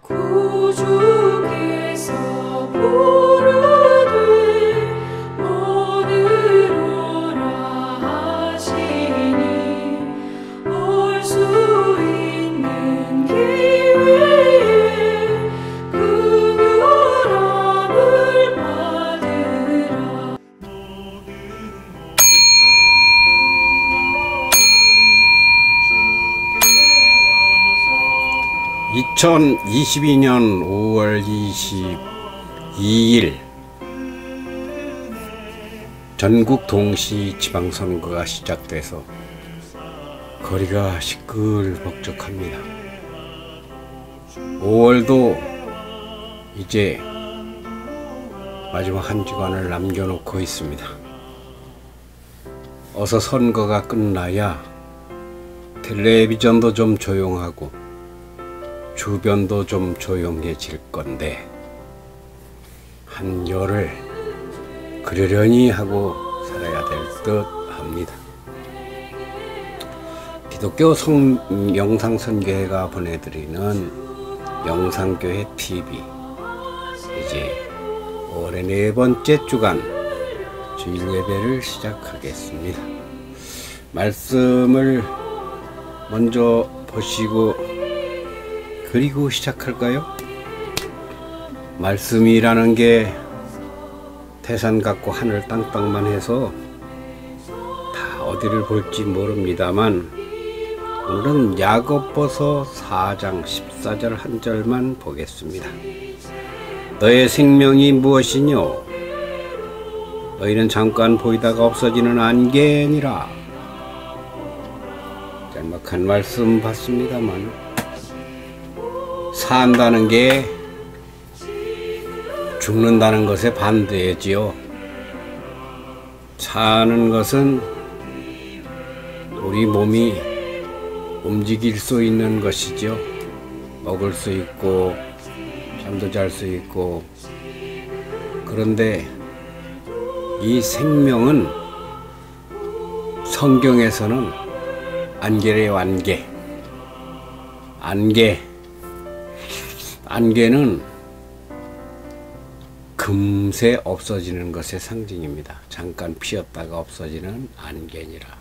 구주께서 부르되 오늘 오라 하시니 올 수 있는 기회에 긍휼함을 받으라. 2022년 5월 22일 전국 동시 지방선거가 시작돼서 거리가 시끌벅적합니다. 5월도 이제 마지막 한 주간을 남겨놓고 있습니다. 어서 선거가 끝나야 텔레비전도 좀 조용하고 주변도 좀 조용해질 건데 한 열을 그러려니 하고 살아야 될 듯 합니다. 기독교 영상선교회가 보내드리는 영상교회 TV 이제 5월의 네 번째 주간 주일 예배를 시작하겠습니다. 말씀을 먼저 보시고 그리고 시작할까요? 말씀이라는 게 태산 같고 하늘 땅땅만 해서 다 어디를 볼지 모릅니다만 오늘은 야고보서 4장 14절 한 절만 보겠습니다. 너의 생명이 무엇이뇨? 너희는 잠깐 보이다가 없어지는 안개니라. 짤막한 말씀 봤습니다만 산다는 게 죽는다는 것에 반대지요. 사는 것은 우리 몸이 움직일 수 있는 것이죠. 먹을 수 있고 잠도 잘 수 있고. 그런데 이 생명은 성경에서는 안개래요. 안개는 금세 없어지는 것의 상징입니다. 잠깐 피었다가 없어지는 안개니라.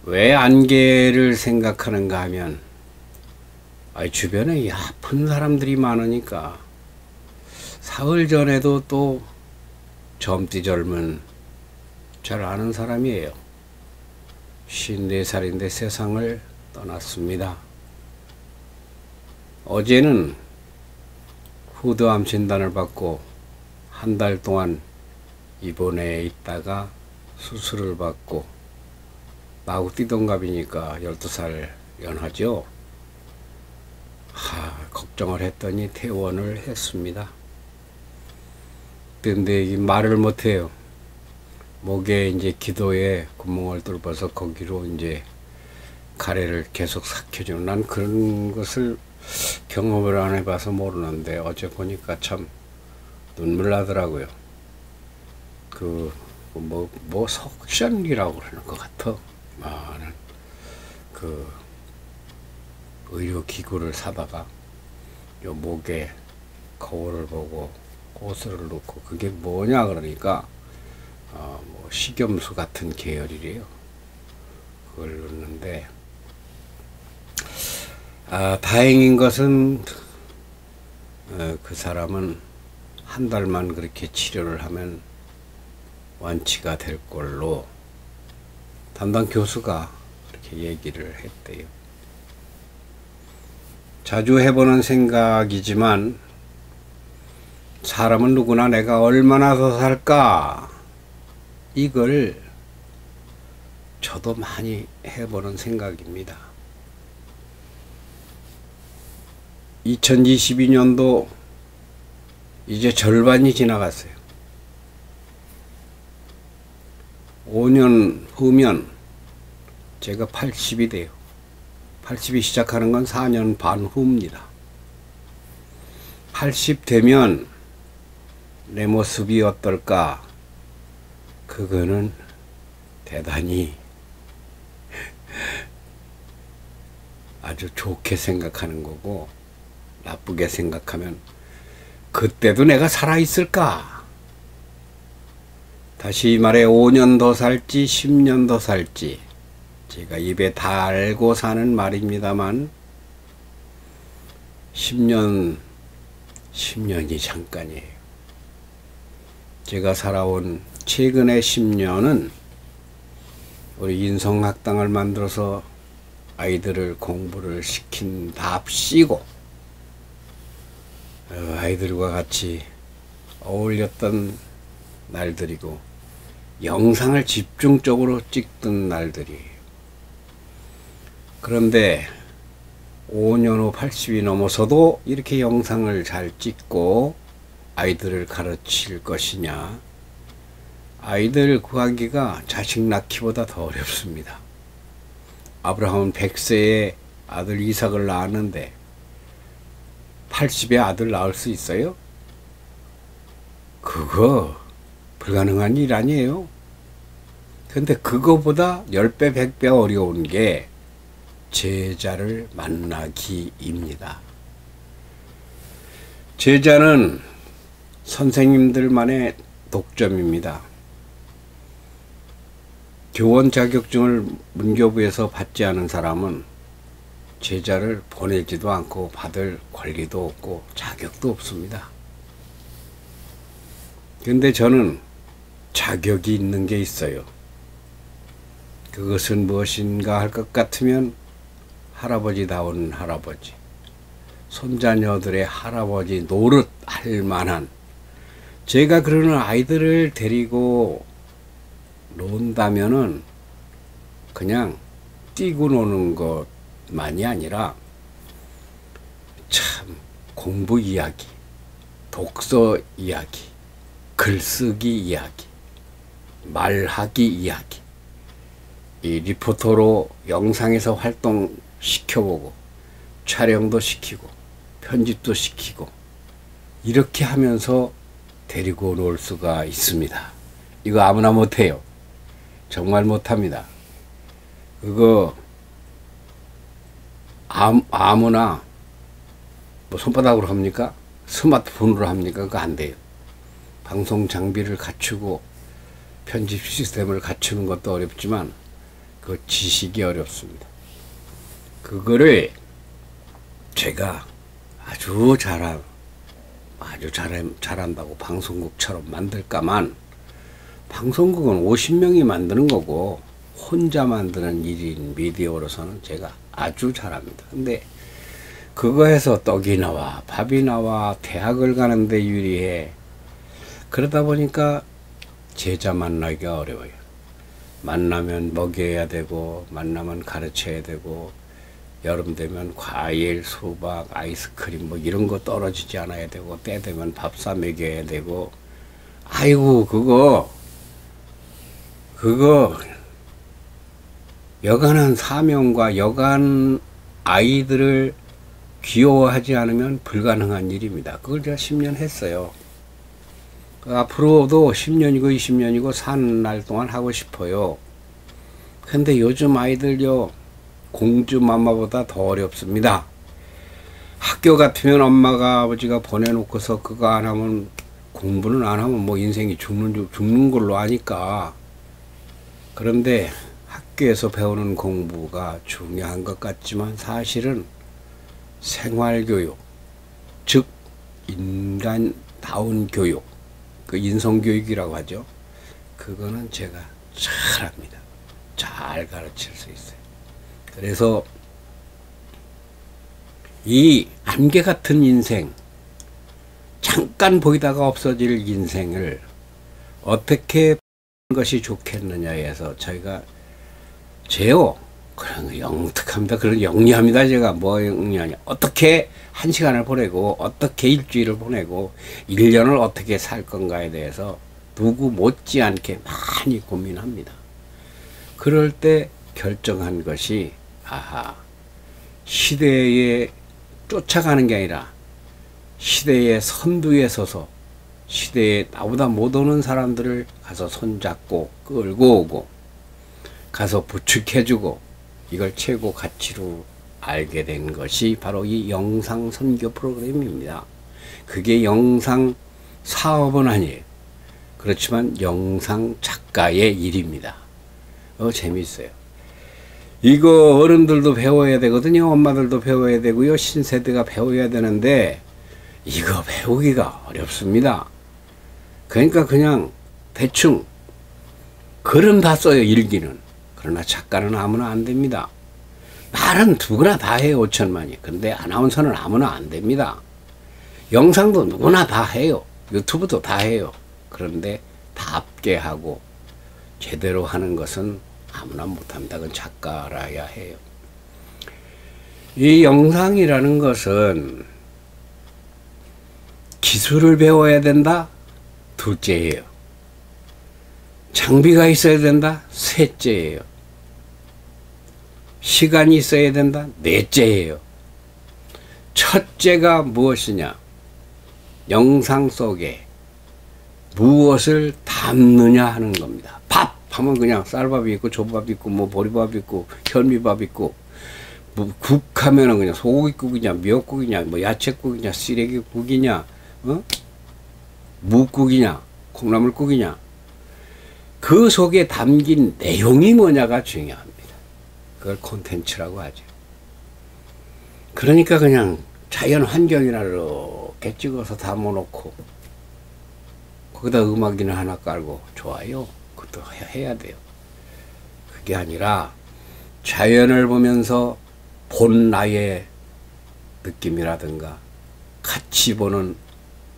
왜 안개를 생각하는가 하면 주변에 아픈 사람들이 많으니까. 사흘 전에도 또 젊디 젊은 잘 아는 사람이에요. 54살인데 세상을 떠났습니다. 어제는 후두암 진단을 받고 한 달 동안 입원해 있다가 수술을 받고 나하고 띠동갑이니까 12살 연하죠. 걱정을 했더니 퇴원을 했습니다. 근데 말을 못해요. 목에 이제 기도에 구멍을 뚫어서 거기로 이제 가래를 계속 삭혀주는, 난 그런 것을 경험을 안 해봐서 모르는데 어제 보니까 참 눈물 나더라고요. 뭐 석션이라고 그러는 것 같아. 많은 의료기구를 사다가 요 목에 거울을 보고 호스를 놓고 그게 뭐냐 그러니까 뭐 식염수 같은 계열이래요. 그걸 넣는데 다행인 것은 그 사람은 한 달만 그렇게 치료를 하면 완치가 될 걸로 담당 교수가 그렇게 얘기를 했대요. 자주 해보는 생각이지만 사람은 누구나 내가 얼마나 더 살까, 이걸 저도 많이 해보는 생각입니다. 2022년도 이제 절반이 지나갔어요. 5년 후면 제가 80이 돼요. 80이 시작하는 건 4년 반 후입니다. 80 되면 내 모습이 어떨까? 그거는 대단히 아주 좋게 생각하는 거고, 나쁘게 생각하면 그때도 내가 살아있을까? 다시 말해 5년 더 살지 10년 더 살지 제가 입에 달고 사는 말입니다만 10년이 잠깐이에요. 제가 살아온 최근의 10년은 우리 인성학당을 만들어서 아이들을 공부를 시킨답시고 아이들과 같이 어울렸던 날들이고 영상을 집중적으로 찍던 날들이에요. 그런데 5년 후 80이 넘어서도 이렇게 영상을 잘 찍고 아이들을 가르칠 것이냐? 아이들 구하기가 자식 낳기보다 더 어렵습니다. 아브라함은 100세에 아들 이삭을 낳았는데 80에 아들 낳을 수 있어요? 그거 불가능한 일 아니에요? 근데 그거보다 10배 100배 어려운 게 제자를 만나기입니다. 제자는 선생님들만의 독점입니다. 교원 자격증을 문교부에서 받지 않은 사람은 제자를 보내지도 않고 받을 권리도 없고 자격도 없습니다. 근데 저는 자격이 있는 게 있어요. 그것은 무엇인가 할 것 같으면 할아버지다운 할아버지, 손자녀들의 할아버지 노릇 할 만한, 제가 그러는 아이들을 데리고 논다면은 그냥 뛰고 노는 것만이 아니라 참 공부 이야기, 독서 이야기, 글쓰기 이야기, 말하기 이야기, 이 리포터로 영상에서 활동시켜보고 촬영도 시키고 편집도 시키고 이렇게 하면서 데리고 놀 수가 있습니다. 이거 아무나 못해요. 정말 못합니다. 그거 아무나 뭐 손바닥으로 합니까? 스마트폰으로 합니까? 그거 안 돼요. 방송 장비를 갖추고 편집 시스템을 갖추는 것도 어렵지만 그 지식이 어렵습니다. 그거를 제가 아주 잘한다고 방송국처럼 만들까만, 방송국은 50명이 만드는 거고 혼자 만드는 1인 미디어로서는 제가 아주 잘합니다. 근데 그거 해서 떡이 나와 밥이 나와 대학을 가는데 유리해. 그러다 보니까 제자 만나기가 어려워요. 만나면 먹여야 되고 만나면 가르쳐야 되고 여름 되면 과일, 수박, 아이스크림 뭐 이런 거 떨어지지 않아야 되고 때 되면 밥 사 먹여야 되고, 아이고 그거 여간한 사명과 여간 아이들을 귀여워하지 않으면 불가능한 일입니다. 그걸 제가 10년 했어요. 앞으로도 10년이고 20년이고 사는 날 동안 하고 싶어요. 근데 요즘 아이들요, 공주 맘마보다 더 어렵습니다. 학교 같으면 엄마가 아버지가 보내놓고서 그거 안 하면, 공부는 안 하면 뭐 인생이 죽는 걸로 아니까. 그런데 학교에서 배우는 공부가 중요한 것 같지만 사실은 생활교육, 즉 인간다운 교육, 그 인성교육이라고 하죠. 그거는 제가 잘합니다. 잘 가르칠 수 있어요. 그래서 이 안개 같은 인생, 잠깐 보이다가 없어질 인생을 어떻게 것이 좋겠느냐에 해서 저희가 그런 거 영특합니다. 그런 영리합니다. 제가 뭐 영리하냐. 어떻게 한 시간을 보내고 어떻게 일주일을 보내고 1년을 어떻게 살 건가에 대해서 누구 못지않게 많이 고민합니다. 그럴 때 결정한 것이, 시대에 쫓아가는 게 아니라 시대의 선두에 서서 시대에 나보다 못 오는 사람들을 가서 손잡고 끌고 오고 가서 부축해주고 이걸 최고 가치로 알게 된 것이 바로 이 영상 선교 프로그램입니다. 그게 영상 사업은 아니에요. 그렇지만 영상 작가의 일입니다. 재밌어요. 이거 어른들도 배워야 되거든요. 엄마들도 배워야 되고요. 신세대가 배워야 되는데 이거 배우기가 어렵습니다. 그러니까 그냥 대충 글은 다 써요. 일기는. 그러나 작가는 아무나 안 됩니다. 말은 누구나 다 해요. 5천만이. 근데 아나운서는 아무나 안 됩니다. 영상도 누구나 다 해요. 유튜브도 다 해요. 그런데 답게 하고 제대로 하는 것은 아무나 못합니다. 그건 작가라야 해요. 이 영상이라는 것은 기술을 배워야 된다? 둘째예요. 장비가 있어야 된다? 셋째예요. 시간이 있어야 된다? 넷째예요. 첫째가 무엇이냐? 영상 속에 무엇을 담느냐 하는 겁니다. 밥 하면 그냥 쌀밥이 있고 족밥이 있고 뭐 보리밥 있고 현미밥 있고, 뭐 국 하면은 그냥 소고기국이냐 미역국이냐 뭐 야채국이냐 쓰레기국이냐 묵국이냐 콩나물국이냐, 그 속에 담긴 내용이 뭐냐가 중요합니다. 그걸 콘텐츠라고 하죠. 그러니까 그냥 자연 환경이나 이렇게 찍어서 담아놓고 거기다 음악이나 하나 깔고 좋아요. 그것도 해야 돼요. 그게 아니라 자연을 보면서 본 나의 느낌이라든가 같이 보는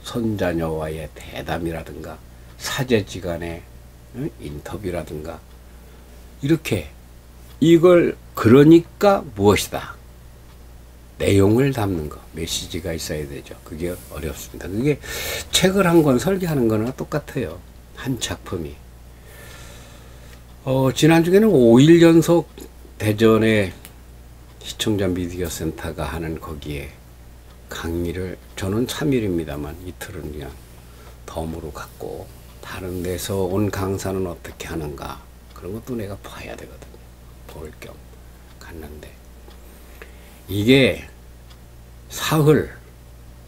손자녀와의 대담이라든가 사제지간의 인터뷰라든가 이렇게 이걸 그러니까 무엇이다. 내용을 담는 거, 메시지가 있어야 되죠. 그게 어렵습니다. 그게 책을 한 권 설계하는 거나 똑같아요. 한 작품이. 지난주에는 5일 연속 대전의 시청자 미디어 센터가 하는 거기에 강의를, 저는 3일입니다만 이틀은 그냥 덤으로 갔고, 다른 데서 온 강사는 어떻게 하는가 그런 것도 내가 봐야 되거든요. 볼 겸 갔는데 이게 사흘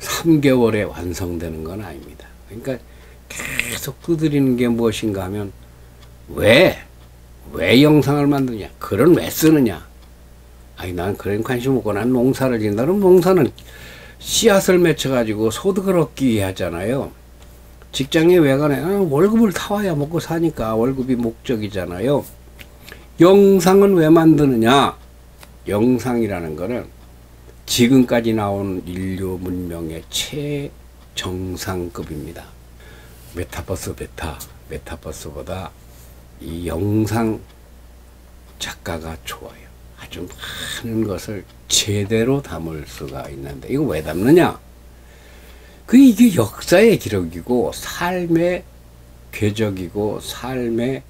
3개월에 완성되는 건 아닙니다. 그러니까 계속 두드리는 게 무엇인가 하면 왜 영상을 만드냐, 글은 왜 쓰느냐. 아니 난 그런 관심 없고 난 농사를 짓는다. 그럼 농사는 씨앗을 맺혀가지고 소득을 얻기 위해 하잖아요. 직장에 왜 가냐? 월급을 타와야 먹고 사니까 월급이 목적이잖아요. 영상은 왜 만드느냐? 영상이라는 거는 지금까지 나온 인류 문명의 최정상급입니다. 메타버스보다 이 영상 작가가 좋아요. 아주 많은 것을 제대로 담을 수가 있는데 이거 왜 담느냐? 이게 역사의 기록이고 삶의 궤적이고 삶의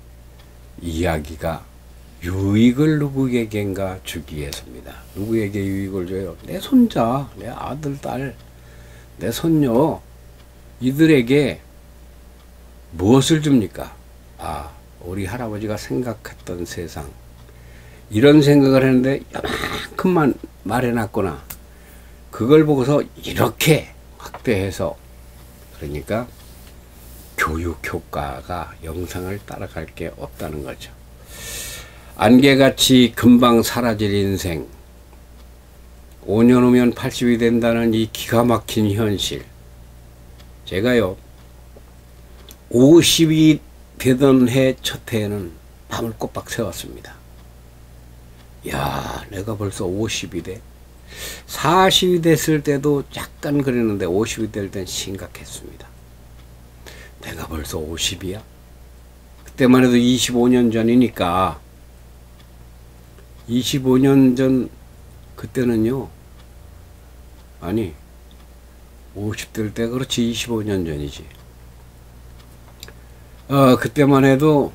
이야기가 유익을 누구에겐가 주기 위해서입니다. 누구에게 유익을 줘요? 내 손자, 내 아들, 딸, 내 손녀, 이들에게 무엇을 줍니까? 우리 할아버지가 생각했던 세상, 이런 생각을 했는데 요만큼만 말해놨구나. 그걸 보고서 이렇게 확대해서, 그러니까 교육 효과가 영상을 따라갈 게 없다는 거죠. 안개같이 금방 사라질 인생, 5년 후면 80이 된다는 이 기가 막힌 현실. 제가요 50이 되던 해 첫 해에는 밤을 꼬박 새웠습니다. 야, 내가 벌써 50이 돼. 40이 됐을 때도 약간 그랬는데 50이 될 땐 심각했습니다. 내가 벌써 50이야? 그때만 해도 25년 전이니까, 25년 전 그때는요, 아니 50될 때, 그렇지 25년 전이지. 그때만 해도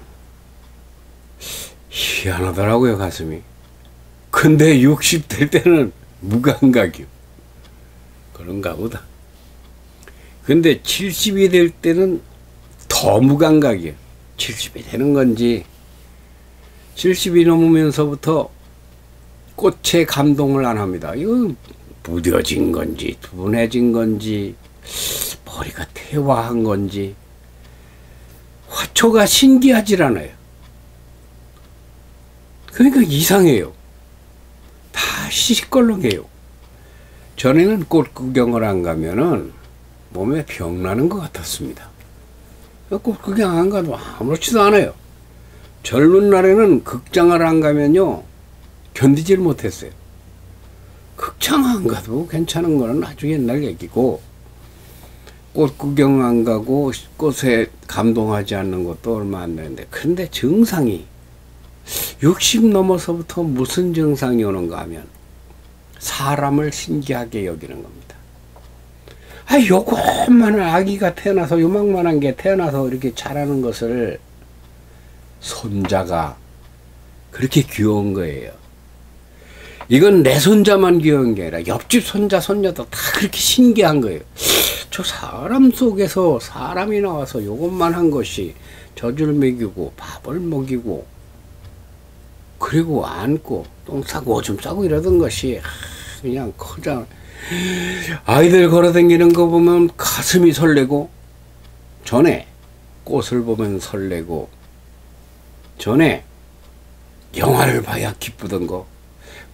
희한하더라고요, 가슴이. 근데 60될 때는 무감각이요. 그런가 보다. 근데 70이 될 때는 더 무감각이에요. 70이 되는 건지, 70이 넘으면서부터 꽃에 감동을 안 합니다. 이거 무뎌진 건지 둔해진 건지 머리가 태화한 건지 화초가 신기하질 않아요. 그러니까 이상해요. 다 시시껄렁해요. 전에는 꽃 구경을 안 가면은 몸에 병 나는 것 같았습니다. 꽃 구경 안 가도 아무렇지도 않아요. 젊은 날에는 극장을 안 가면요 견디질 못했어요. 극장 안 가도 괜찮은 거는 아주 옛날 얘기고, 꽃 구경 안 가고 꽃에 감동하지 않는 것도 얼마 안 되는데, 그런데 증상이 60 넘어서부터 무슨 증상이 오는가 하면 사람을 신기하게 여기는 겁니다. 요것만한 아기가 태어나서 요만한 게 태어나서 이렇게 자라는 것을 손자가 그렇게 귀여운 거예요. 이건 내 손자만 귀여운 게 아니라 옆집 손자 손녀도 다 그렇게 신기한 거예요. 저 사람 속에서 사람이 나와서 요것만 한 것이 젖을 먹이고 밥을 먹이고 그리고 안고 똥 싸고 오줌 싸고 이러던 것이 그냥 커져. 아이들 걸어다니는 거 보면 가슴이 설레고, 전에 꽃을 보면 설레고, 전에 영화를 봐야 기쁘던 거,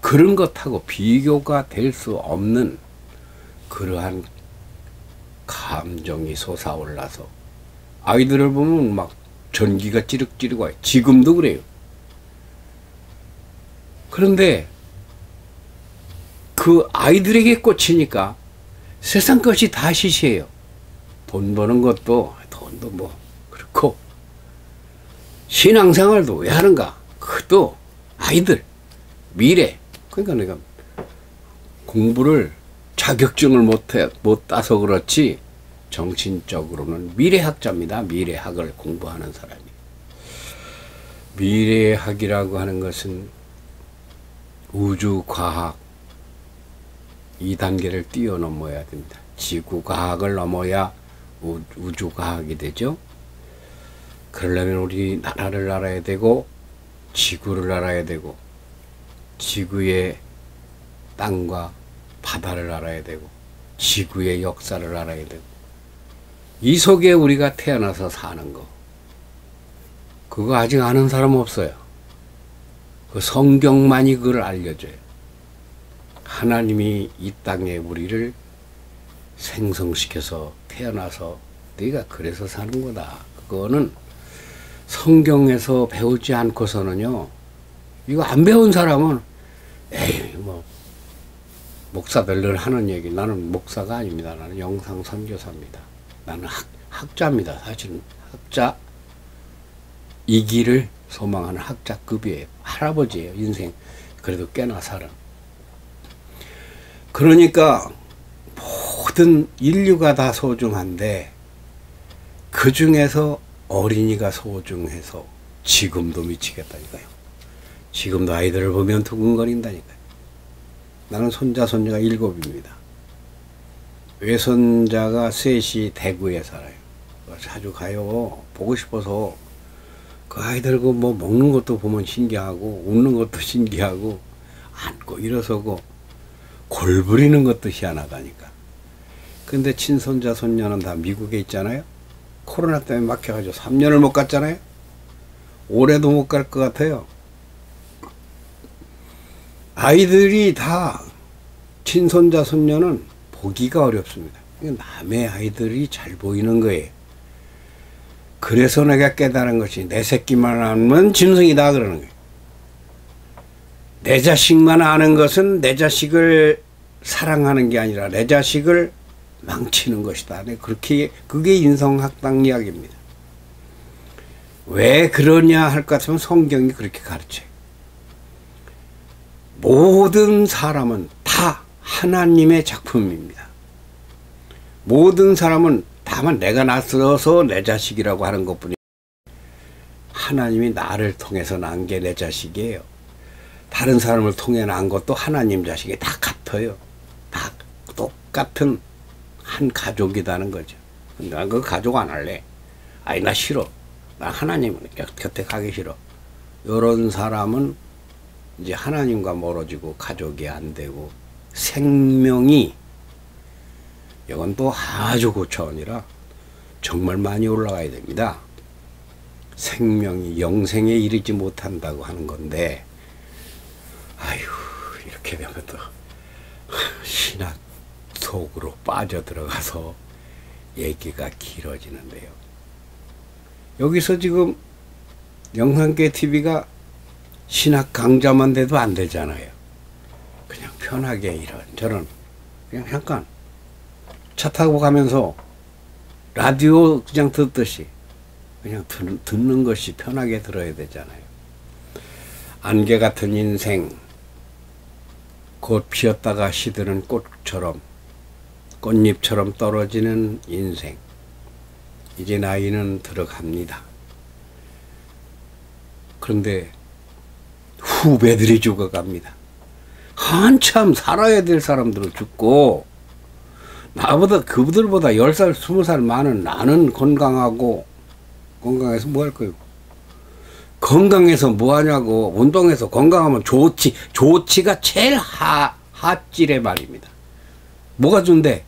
그런 것하고 비교가 될 수 없는 그러한 감정이 솟아올라서 아이들을 보면 막 전기가 찌륵찌륵 와요. 지금도 그래요. 그런데 그 아이들에게 꽂히니까 세상 것이 다 시시해요. 돈 버는 것도, 돈도 뭐 그렇고, 신앙생활도 왜 하는가? 그것도 아이들 미래. 그러니까 내가 공부를 자격증을 못 따서 그렇지 정신적으로는 미래학자입니다. 미래학을 공부하는 사람이. 미래학이라고 하는 것은 우주과학 이 단계를 뛰어넘어야 됩니다. 지구과학을 넘어야 우주과학이 되죠. 그러려면 우리 나라를 알아야 되고, 지구를 알아야 되고, 지구의 땅과 바다를 알아야 되고, 지구의 역사를 알아야 되고, 이 속에 우리가 태어나서 사는 거, 그거 아직 아는 사람 없어요. 그 성경만이 그걸 알려줘요. 하나님이 이 땅에 우리를 생성시켜서 태어나서 네가 그래서 사는 거다. 그거는 성경에서 배우지 않고서는요, 이거 안 배운 사람은 에이 뭐 목사들을 하는 얘기, 나는 목사가 아닙니다. 나는 영상 선교사입니다. 나는 학자입니다. 사실은 학자, 이 길을 소망하는 학자급이에요. 할아버지예요. 인생 그래도 꽤나 살아. 그러니까 모든 인류가 다 소중한데 그 중에서 어린이가 소중해서 지금도 미치겠다니까요. 지금도 아이들을 보면 두근거린다니까요. 나는 손자 손녀가 7입니다. 외손자가 셋이 대구에 살아요. 자주 가요. 보고 싶어서. 그 아이들 그 뭐 먹는 것도 보면 신기하고, 웃는 것도 신기하고, 앉고 일어서고 골 부리는 것도 희한하다니까. 근데 친손자 손녀는 다 미국에 있잖아요. 코로나 때문에 막혀가지고 3년을 못 갔잖아요. 올해도 못 갈 것 같아요. 아이들이 다, 친손자 손녀는 보기가 어렵습니다. 남의 아이들이 잘 보이는 거예요. 그래서 내가 깨달은 것이 내 새끼만 알면 짐승이다 그러는 거예요. 내 자식만 아는 것은 내 자식을 사랑하는 게 아니라 내 자식을 망치는 것이다. 그렇게, 그게 인성학당 이야기입니다. 왜 그러냐 할 것 같으면 성경이 그렇게 가르쳐요. 모든 사람은 다 하나님의 작품입니다. 모든 사람은 다만 내가 낳아서 내 자식이라고 하는 것뿐이에요. 하나님이 나를 통해서 낳은 게 내 자식이에요. 다른 사람을 통해 낳은 것도 하나님 자식이 다 같아요. 다 똑같은 한 가족이라는 거죠. 난 그 가족 안 할래. 아니 나 싫어. 나 하나님 곁에 가기 싫어. 이런 사람은 이제 하나님과 멀어지고 가족이 안 되고 생명이 이건 또 아주 고차원이라 정말 많이 올라가야 됩니다. 생명이 영생에 이르지 못한다고 하는 건데, 아유, 이렇게 되면 또 신학 속으로 빠져들어가서 얘기가 길어지는데요. 여기서 지금 영상계 TV가 신학 강좌만 돼도 안 되잖아요. 그냥 편하게 이런저런 그냥 잠깐 차 타고 가면서 라디오 그냥 듣듯이 그냥 듣는 것이 편하게 들어야 되잖아요. 안개 같은 인생, 곧 피었다가 시드는 꽃처럼 꽃잎처럼 떨어지는 인생. 이제 나이는 들어갑니다. 그런데 후배들이 죽어갑니다. 한참 살아야 될 사람들은 죽고, 나보다 그들보다 10살 20살 많은 나는 건강하고, 건강해서 뭐 할 거예요? 건강해서 뭐 하냐고. 운동해서 건강하면 좋지가 제일 하찔의 말입니다. 뭐가 좋은데?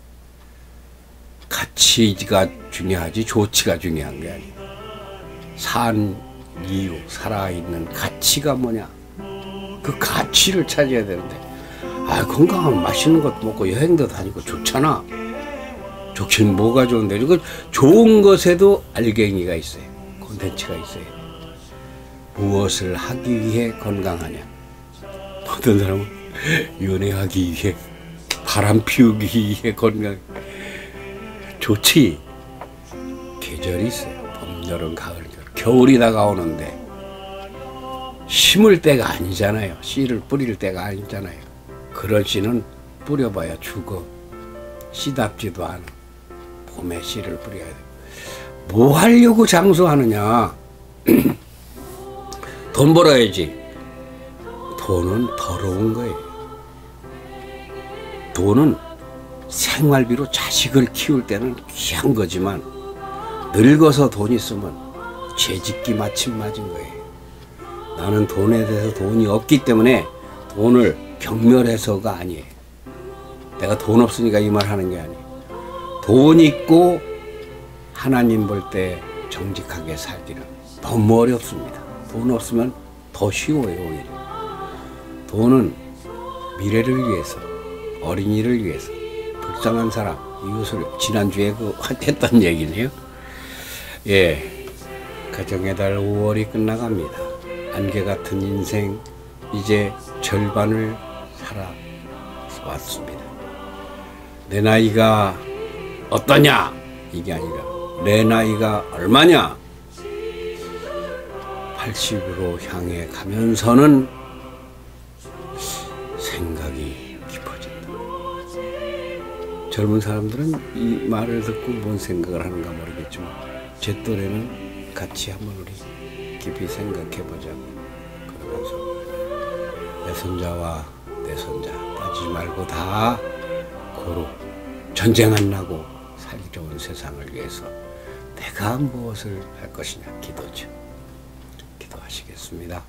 가치가 중요하지 좋지가 중요한 게 아니에요. 산 이유, 살아있는 가치가 뭐냐? 그 가치를 찾아야 되는데, 건강하면 맛있는 것도 먹고 여행도 다니고 좋잖아. 좋긴 뭐가 좋은데, 이거 좋은 것에도 알갱이가 있어요. 콘텐츠가 있어요. 무엇을 하기 위해 건강하냐? 어떤 사람은 연애하기 위해, 바람 피우기 위해 건강. 좋지. 계절이 있어요. 봄, 여름, 가을, 겨울이 다가오는데 심을 때가 아니잖아요. 씨를 뿌릴 때가 아니잖아요. 그럴 씨는 뿌려봐야 죽어. 씨답지도 않아. 봄에 씨를 뿌려야 돼. 뭐 하려고 장수하느냐? 돈 벌어야지. 돈은 더러운 거예요. 돈은 생활비로 자식을 키울 때는 귀한 거지만, 늙어서 돈 있으면 죄짓기 마침 맞은 거예요. 나는 돈에 대해서 돈이 없기 때문에 돈을 경멸해서가 아니에요. 내가 돈 없으니까 이 말 하는 게 아니에요. 돈 있고 하나님 볼 때 정직하게 살기는 너무 어렵습니다. 돈 없으면 더 쉬워요. 오히려 돈은 미래를 위해서, 어린이를 위해서, 불쌍한 사람, 이웃을, 지난주에 했던 얘기네요. 예, 가정의 달 5월이 끝나갑니다. 안개 같은 인생 이제 절반을 살아왔습니다. 내 나이가 어떠냐? 이게 아니라 내 나이가 얼마냐? 80으로 향해 가면서는 생각이 깊어진다. 젊은 사람들은 이 말을 듣고 뭔 생각을 하는가 모르겠지만, 제 또래는 같이 한번 우리 깊이 생각해보자고. 그러면서 내 손자와 내 손자 따지지 말고 다 고루 전쟁 안 나고 살기 좋은 세상을 위해서 내가 무엇을 할 것이냐. 기도죠. 기도하시겠습니다.